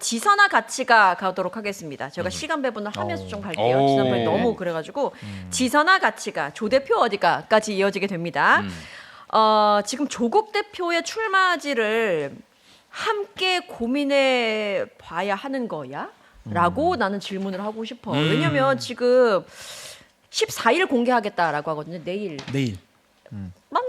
지선아 가치가 가도록 하겠습니다. 제가 시간 배분을 하면서 좀 갈게요. 지난번에 너무 그래가지고 지선아 가치가 조 대표 어디가까지 이어지게 됩니다. 지금 조국 대표의 출마지를 함께 고민해 봐야 하는 거야? 라고 나는 질문을 하고 싶어. 왜냐면 지금 14일 공개하겠다라고 하거든요. 내일. 만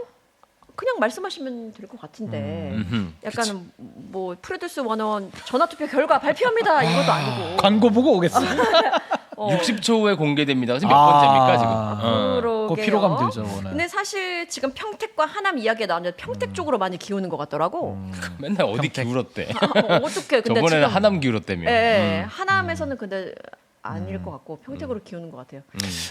그냥 말씀하시면 될 것 같은데 약간 뭐 프로듀스 101 전화투표 결과 발표합니다 이것도 아니고 광고 보고 오겠습니다. 60초 후에 공개됩니다. 그래서 몇 번째입니까 지금? 그러게요. 피로감 들죠. 오늘. 근데 사실 지금 평택과 하남 이야기가 나왔는데 평택 쪽으로 많이 기우는 것 같더라고. 맨날 어디 평택. 기울었대. 어떻게 근데 저번에는 지금 하남 기울었다며. 하남에서는 근데 아닐 것 같고 평택으로 기우는 것 같아요.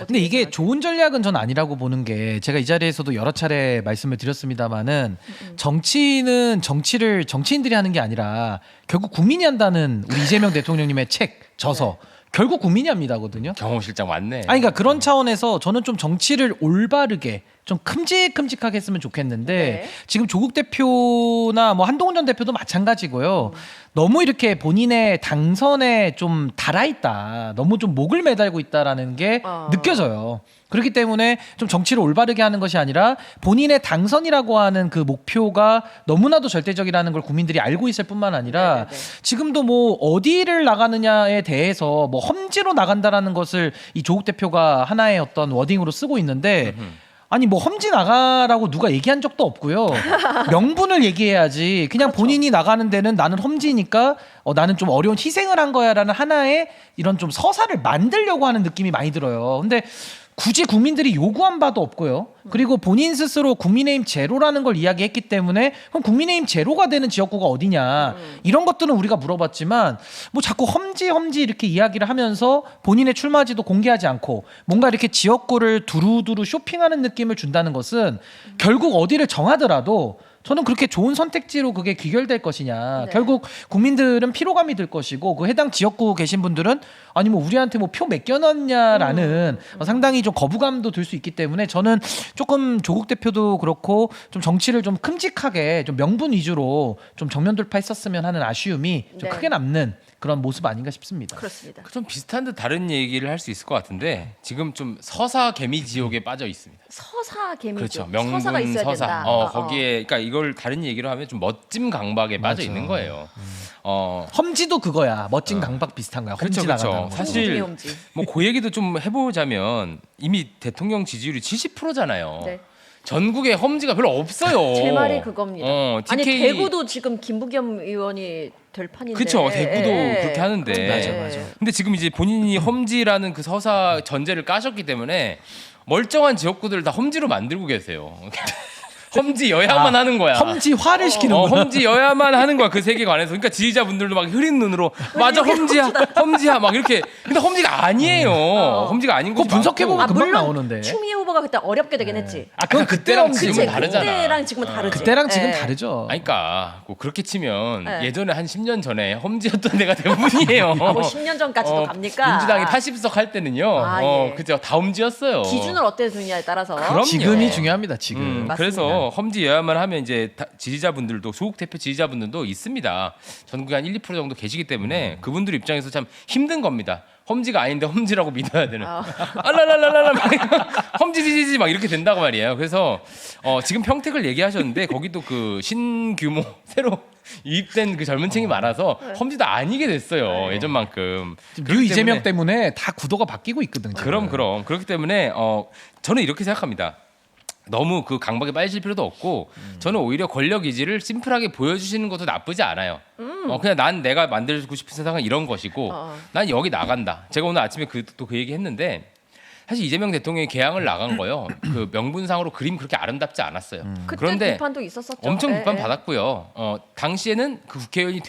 근데 이게 좋은 전략은 전 아니라고 보는 게 제가 이 자리에서도 여러 차례 말씀을 드렸습니다만은 정치는 정치인들이 하는 게 아니라 결국 국민이 한다는 우리 이재명 대통령님의 책 저서 결국 국민이 합니다거든요. 경호실장 맞네. 아니 그러니까 그런 차원에서 저는 좀 정치를 올바르게 좀 큼직큼직하게 했으면 좋겠는데 네. 지금 조국 대표나 뭐 한동훈 전 대표도 마찬가지고요. 너무 이렇게 본인의 당선에 좀 달아있다. 너무 좀 목을 매달고 있다라는 게 느껴져요. 그렇기 때문에 좀 정치를 올바르게 하는 것이 아니라 본인의 당선이라고 하는 그 목표가 너무나도 절대적이라는 걸 국민들이 알고 있을 뿐만 아니라 지금도 뭐 어디를 나가느냐에 대해서 뭐 험지로 나간다라는 것을 이 조국 대표가 하나의 어떤 워딩으로 쓰고 있는데 아니 뭐 험지 나가라고 누가 얘기한 적도 없고요. 명분을 얘기해야지. 그냥 본인이 나가는 데는 나는 험지니까 나는 좀 어려운 희생을 한 거야라는 하나의 이런 좀 서사를 만들려고 하는 느낌이 많이 들어요. 근데 굳이 국민들이 요구한 바도 없고요. 그리고 본인 스스로 국민의힘 제로라는 걸 이야기했기 때문에 그럼 국민의힘 제로가 되는 지역구가 어디냐 이런 것들은 우리가 물어봤지만 뭐 자꾸 험지 이렇게 이야기를 하면서 본인의 출마지도 공개하지 않고 뭔가 이렇게 지역구를 두루두루 쇼핑하는 느낌을 준다는 것은 결국 어디를 정하더라도 저는 그렇게 좋은 선택지로 그게 귀결될 것이냐. 결국 국민들은 피로감이 들 것이고 그 해당 지역구 계신 분들은 아니 뭐 우리한테 뭐 표 몇 개 넣었냐라는 상당히 좀 거부감도 들 수 있기 때문에 저는 조금 조국 대표도 그렇고 좀 정치를 좀 큼직하게 좀 명분 위주로 좀 정면 돌파했었으면 하는 아쉬움이 좀 크게 남는 그런 모습 아닌가 싶습니다. 그렇습니다. 좀 비슷한 듯 다른 얘기를 할 수 있을 것 같은데 지금 좀 서사 개미 지옥에 빠져 있습니다. 서사 개미죠. 그렇죠. 명분 서사가 있어야 서사. 된다. 거기에 그러니까 이걸 다른 얘기로 하면 좀 멋짐 강박에 빠져 있는 거예요. 험지도 그거야. 멋진 강박 비슷한 거야. 험지 그렇죠. 나가는 거. 사실 험지. 뭐 그 얘기도 좀 해보자면 이미 대통령 지지율이 70%잖아요. 네. 전국에 험지가 별로 없어요. 제 말이 그겁니다. TK... 아니 대구도 지금 김부겸 의원이 될 판인데. 그렇죠. 대구도 그렇게 하는데. 맞아. 근데 지금 이제 본인이 험지라는 그 서사 전제를 까셨기 때문에 멀쩡한 지역구들을 다 험지로 만들고 계세요. 험지여야만 하는 거야. 험지화를 시키는 거야. 험지여야만 하는 거야. 그 세계관에서. 그러니까 지지자분들도 막 흐린 눈으로 맞아 험지야 막 이렇게. 근데 험지가 아니에요. 험지가 아닌 거 분석해보면 금방 물론 나오는데. 추미애 후보가 그때 어렵게 되긴 했지. 그건 그때랑 그치, 지금은 다르잖아. 그때랑 지금은 다르지. 그때랑 지금 예. 다르죠. 아니, 그러니까 뭐 그렇게 치면 네. 예전에 한 10년 전에 험지였던 데가 대부분이에요. 뭐 10년 전까지도 갑니까? 민주당이 80석 할 때는요. 예. 그죠. 다 험지였어요. 기준을 어떻게 두느냐에 따라서. 그럼요. 지금이 중요합니다. 지금. 맞습니다. 그래서 험지여야만 하면 이제 지지자분들도 조국 대표 지지자분들도 있습니다. 전국에 한 1, 2% 정도 계시기 때문에 그분들 입장에서 참 힘든 겁니다. 험지가 아닌데 험지라고 믿어야 되는. 알랄랄랄랄라 막 험지 지지지 막 이렇게 된다고 말이에요. 그래서 지금 평택을 얘기하셨는데 거기도 그 신규모 새로 유입된 그 젊은 층이 많아서 험지도 아니게 됐어요. 예전만큼. 류 이재명 때문에 다 구도가 바뀌고 있거든요. 지금. 그럼 그렇기 때문에 저는 이렇게 생각합니다. 너무 그 강박에 빠질 필요도 없고 저는 오히려 권력 의지를 심플하게 보여주시는 것도 나쁘지 않아요. 그냥 난 내가 만들고 싶은 세상은 이런 것이고 난 여기 나간다. 제가 오늘 아침에 또 그 얘기 했는데 사실 이재명 대통령이 개항을 나간 거요. 그 명분상으로 그림 그렇게 아름답지 않았어요. 그때 그런데 비판도 있었었죠. 엄청 예, 비판 예. 받았고요. 당시에는 그 국회의원이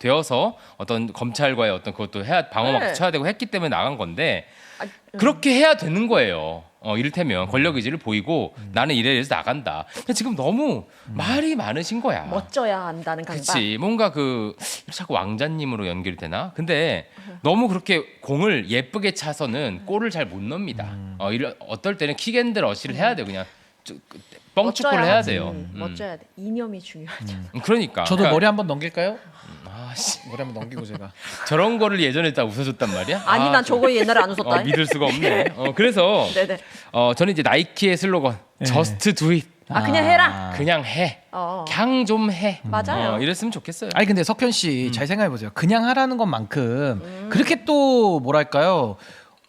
되어서 어떤 검찰과의 어떤 그것도 방어막 쳐야 되고 했기 때문에 나간 건데 그렇게 해야 되는 거예요. 이를테면 권력 의지를 보이고 나는 이래 이래서 나간다. 근데 지금 너무 말이 많으신 거야. 멋져야 한다는 강박. 그렇지. 뭔가 자꾸 왕자님으로 연결이 되나? 근데 너무 그렇게 공을 예쁘게 차서는 골을 잘 못 넣습니다. 어떨 때는 킥앤드러시를 해야 돼요. 그냥 뻥축구를 해야 돼요. 멋져야 돼. 이념이 중요하죠. 그러니까. 저도 머리 한번 넘길까요? 아씨 머리 한번 넘기고 제가. 저런 거를 예전에 다 웃어줬단 말이야? 아니 난 저거 옛날에 안 웃었다. 믿을 수가 없네. 그래서 네네. 저는 이제 나이키의 슬로건 네. Just Do It. 그냥 해라. 그냥 해. 어. 그냥 좀 해. 맞아요. 이랬으면 좋겠어요. 아니 근데 석현 씨 잘 생각해 보세요. 그냥 하라는 것만큼 그렇게 또 뭐랄까요?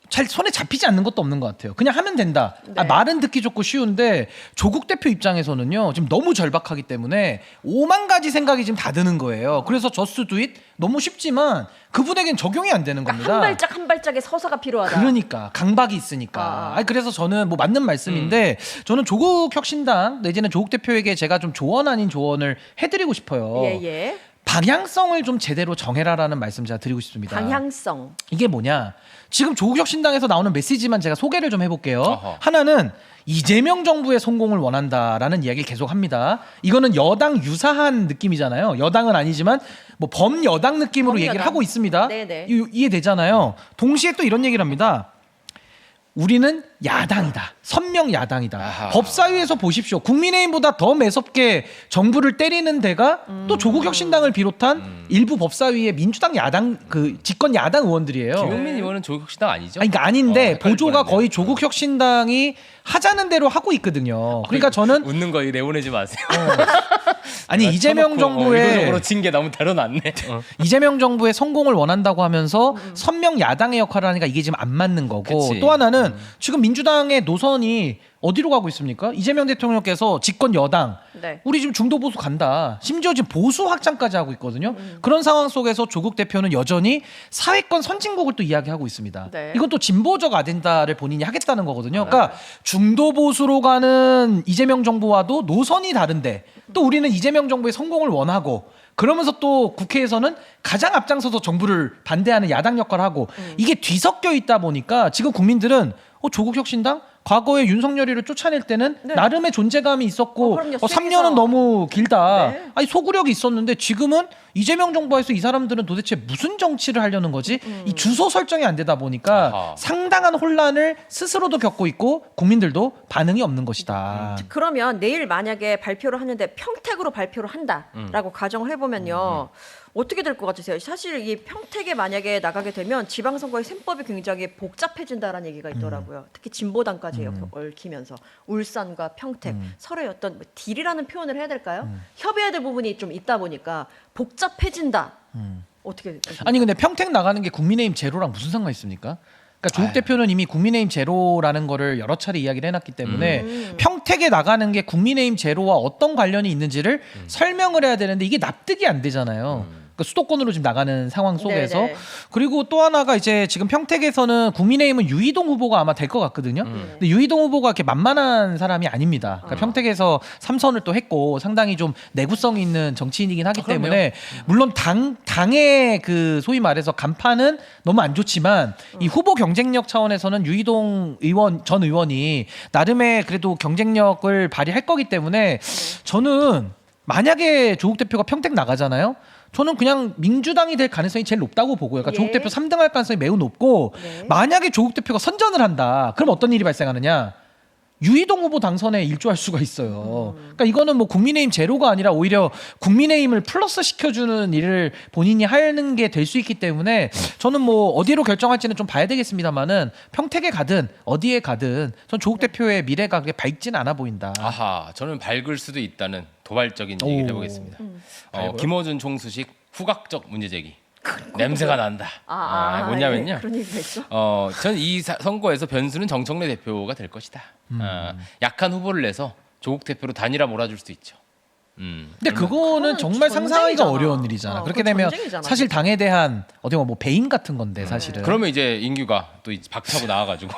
잘 손에 잡히지 않는 것도 없는 것 같아요. 그냥 하면 된다. 네. 말은 듣기 좋고 쉬운데 조국 대표 입장에서는요. 지금 너무 절박하기 때문에 5만 가지 생각이 지금 다 드는 거예요. 그래서 저스트 두잇 너무 쉽지만 그분에겐 적용이 안 되는 겁니다. 그러니까 한 발짝 의 서사가 필요하다. 그러니까 강박이 있으니까. 아니 그래서 저는 뭐 맞는 말씀인데 저는 조국 혁신당 내지는 조국 대표에게 제가 좀 조언 아닌 조언을 해드리고 싶어요. 예예. 방향성을 좀 제대로 정해라라는 말씀 제가 드리고 싶습니다. 방향성. 이게 뭐냐? 지금 조국 혁신당에서 나오는 메시지만 제가 소개를 좀 해볼게요. 어허. 하나는 이재명 정부의 성공을 원한다라는 이야기를 계속 합니다. 이거는 여당 유사한 느낌이잖아요. 여당은 아니지만 뭐 범여당 느낌으로 범여당. 얘기를 하고 있습니다. 네네. 이해되잖아요. 동시에 또 이런 얘기를 합니다. 우리는 야당이다. 선명 야당이다. 아하. 법사위에서 보십시오. 국민의힘보다 더 매섭게 정부를 때리는 데가 또 조국 혁신당을 비롯한 일부 법사위의 민주당 야당 그 집권 야당 의원들이에요. 김용민 의원은 조국혁신당 아니죠? 아니, 그러니까 아닌데 헷갈릴 보조가 뻔했네요. 거의 조국 혁신당이 하자는 대로 하고 있거든요. 그러니까 저는 웃는 거 내보내지 마세요. 아니 이재명 정부의 의도적으로 친 게 너무 다뤄놨네. 이재명 정부의 성공을 원한다고 하면서 선명 야당의 역할을 하니까 이게 지금 안 맞는 거고 그치. 또 하나는 지금 민주당의 노선이 어디로 가고 있습니까? 이재명 대통령께서 집권 여당 네. 우리 지금 중도 보수 간다. 심지어 지금 보수 확장까지 하고 있거든요. 그런 상황 속에서 조국 대표는 여전히 사회권 선진국을 또 이야기하고 있습니다. 네. 이건 또 진보적 아젠다를 본인이 하겠다는 거거든요. 그러니까 중도 보수로 가는 이재명 정부와도 노선이 다른데 또 우리는 이재명 정부의 성공을 원하고 그러면서 또 국회에서는 가장 앞장서서 정부를 반대하는 야당 역할을 하고 이게 뒤섞여 있다 보니까 지금 국민들은 조국 혁신당 과거에 윤석열이를 쫓아낼 때는 네. 나름의 존재감이 있었고 그럼요. 3년은 너무 길다. 네. 아니 소구력이 있었는데 지금은 이재명 정부에서 이 사람들은 도대체 무슨 정치를 하려는 거지? 이 주소 설정이 안 되다 보니까 아하. 상당한 혼란을 스스로도 겪고 있고 국민들도 반응이 없는 것이다. 그러면 내일 만약에 발표를 하는데 평택으로 발표를 한다라고 가정을 해보면요. 어떻게 될 것 같으세요? 사실 이 평택에 만약에 나가게 되면 지방선거의 셈법이 굉장히 복잡해진다라는 얘기가 있더라고요. 특히 진보당까지 얽히면서 울산과 평택 서로의 어떤 뭐 딜이라는 표현을 해야 될까요? 협의해야 될 부분이 좀 있다 보니까 복잡해진다. 어떻게 아니 근데 평택 나가는 게 국민의힘 제로랑 무슨 상관 있습니까? 그러니까 조국 대표는 이미 국민의힘 제로라는 거를 여러 차례 이야기를 해놨기 때문에 평택에 나가는 게 국민의힘 제로와 어떤 관련이 있는지를 설명을 해야 되는데 이게 납득이 안 되잖아요. 그러니까 수도권으로 지금 나가는 상황 속에서 네네. 그리고 또 하나가 이제 지금 평택에서는 국민의힘은 유이동 후보가 아마 될 것 같거든요. 근데 유이동 후보가 이렇게 만만한 사람이 아닙니다. 그러니까 평택에서 3선을 또 했고 상당히 좀 내구성이 있는 정치인이긴 하기 그럼요. 때문에 물론 당의 그 소위 말해서 간판은 너무 안 좋지만 이 후보 경쟁력 차원에서는 유이동 전 의원이 나름의 그래도 경쟁력을 발휘할 거기 때문에 저는 만약에 조국 대표가 평택 나가잖아요. 저는 그냥 민주당이 될 가능성이 제일 높다고 보고요. 그러니까 예. 조국 대표 3등할 가능성이 매우 높고 네. 만약에 조국 대표가 선전을 한다. 그럼 어떤 일이 발생하느냐? 유이동 후보 당선에 일조할 수가 있어요. 그러니까 이거는 뭐 국민의힘 제로가 아니라 오히려 국민의힘을 플러스 시켜주는 일을 본인이 하는 게 될 수 있기 때문에 저는 뭐 어디로 결정할지는 좀 봐야 되겠습니다만은 평택에 가든 어디에 가든 전 조국 대표의 미래가 그렇게 밝진 않아 보인다. 아하, 저는 밝을 수도 있다는 도발적인 얘기를 해보겠습니다. 김어준 총수식 후각적 문제 제기. 냄새가 난다. 뭐냐면요. 예, 그런 얘기가 있어. 전 이 선거에서 변수는 정청래 대표가 될 것이다. 약한 후보를 내서 조국 대표로 단일화 몰아줄 수도 있죠. 근데 그거는 그거는 정말 상상하기가 전쟁이잖아. 어려운 일이잖아. 그렇게 그건 되면 전쟁이잖아, 사실 진짜. 당에 대한 어떻게 보면 뭐 배임 같은 건데 사실은 그러면 이제 인규가 또 박차고 나와가지고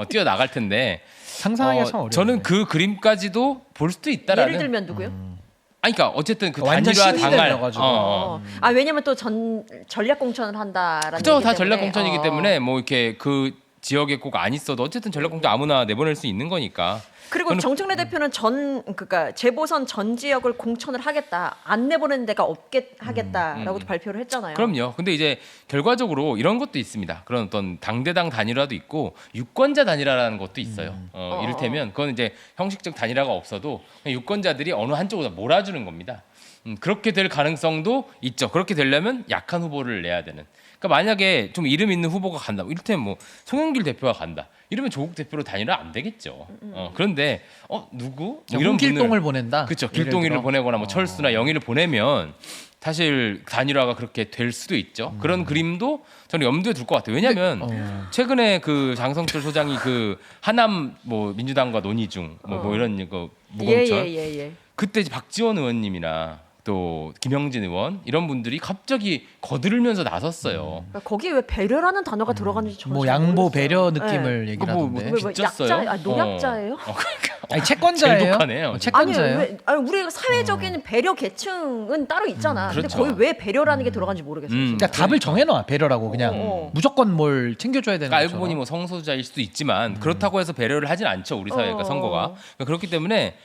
뛰어 나갈 텐데. 상상하기가 참 어려워. 저는 그 그림까지도 볼 수도 있다라는. 예를 들면 누구요? 아니 그러니까 어쨌든 그 완전 단일화 신이 당할. 되어가지고. 왜냐면 또 전략 공천을 한다라는 그죠, 얘기 다 때문에. 전략 공천이기 때문에 뭐 이렇게 그 지역에 꼭 안 있어도 어쨌든 전략 공천 아무나 내보낼 수 있는 거니까. 그리고 저는- 정청래 대표는 그러니까 재보선 전 지역을 공천을 하겠다, 안 내보내는 데가 없게 하겠다라고도 발표를 했잖아요. 그럼요. 근데 이제 결과적으로 이런 것도 있습니다. 그런 어떤 당대당 단일화도 있고 유권자 단일화라는 것도 있어요. 이를테면 그건 이제 형식적 단일화가 없어도 그냥 유권자들이 어느 한쪽으로 몰아주는 겁니다. 그렇게 될 가능성도 있죠. 그렇게 되려면 약한 후보를 내야 되는. 그러니까 만약에 좀 이름 있는 후보가 간다. 이를테면 뭐 송영길 대표가 간다. 이러면 조국 대표로 단일화 안 되겠죠. 그런데 누구? 뭐 이런 홍길동을 보낸다. 그렇죠. 예를 길동이를 들어. 보내거나 뭐 철수나 영희를 보내면 사실 단일화가 그렇게 될 수도 있죠. 그런 그림도 저는 염두에 둘 것 같아요. 왜냐하면 최근에 그 장성철 소장이 그 하남 뭐 민주당과 논의 중 뭐 이런 거 무공천 예. 그때 이제 박지원 의원님이나 또 김영진 의원 이런 분들이 갑자기 거들면서 나섰어요. 그러니까 거기에 왜 배려라는 단어가 들어가는지 저는 뭐 잘 양보 모르겠어요. 배려 네. 느낌을 얘기를 뭐, 하던데. 뭐, 빚졌어요? 약자, 농약자예요? 아니 채권자예요. 제일 독하네요. 아니 채권자예요. 왜 우리가 사회적인 배려 계층은 따로 있잖아. 근데 그렇죠. 거기 왜 배려라는 게 들어간지 모르겠어요. 지금. 그러니까 답을 정해놔 배려라고 그냥 무조건 뭘 챙겨줘야 되는 그러니까 알고 것처럼. 보니 뭐 성소수자일 수도 있지만 그렇다고 해서 배려를 하진 않죠 우리 사회가 선거가 그러니까 그렇기 때문에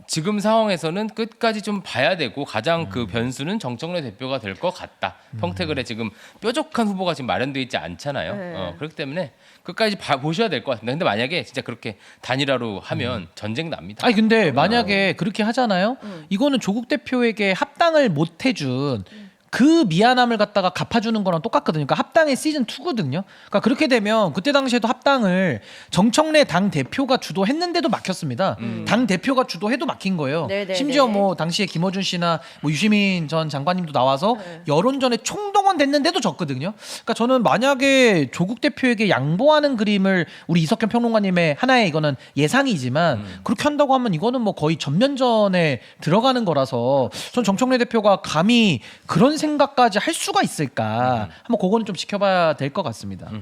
지금 상황에서는 끝까지 좀 봐야 되고 가장 그 변수는 정청래 대표가 될 것 같다. 평택을에 지금 뾰족한 후보가 지금 마련되어 있지 않잖아요. 네. 그렇기 때문에 끝까지 보셔야 될 것 같습니다. 근데 만약에 진짜 그렇게 단일화로 하면 전쟁 납니다. 아니 근데 만약에 그렇게 하잖아요. 이거는 조국 대표에게 합당을 못 해준 그 미안함을 갖다가 갚아주는 거랑 똑같거든요. 그러니까 합당의 시즌 2거든요. 그러니까 그렇게 되면 그때 당시에도 합당을 정청래 당 대표가 주도했는데도 막혔습니다. 당 대표가 주도해도 막힌 거예요. 네네네. 심지어 뭐 당시에 김어준 씨나 뭐 유시민 전 장관님도 나와서 여론전에 총동원 됐는데도 졌거든요. 그러니까 저는 만약에 조국 대표에게 양보하는 그림을 우리 이석현 평론가님의 하나의 이거는 예상이지만 그렇게 한다고 하면 이거는 뭐 거의 전면전에 들어가는 거라서 전 정청래 대표가 감히 그런 생각까지 할 수가 있을까 한번 그거는 좀 지켜봐야 될 것 같습니다.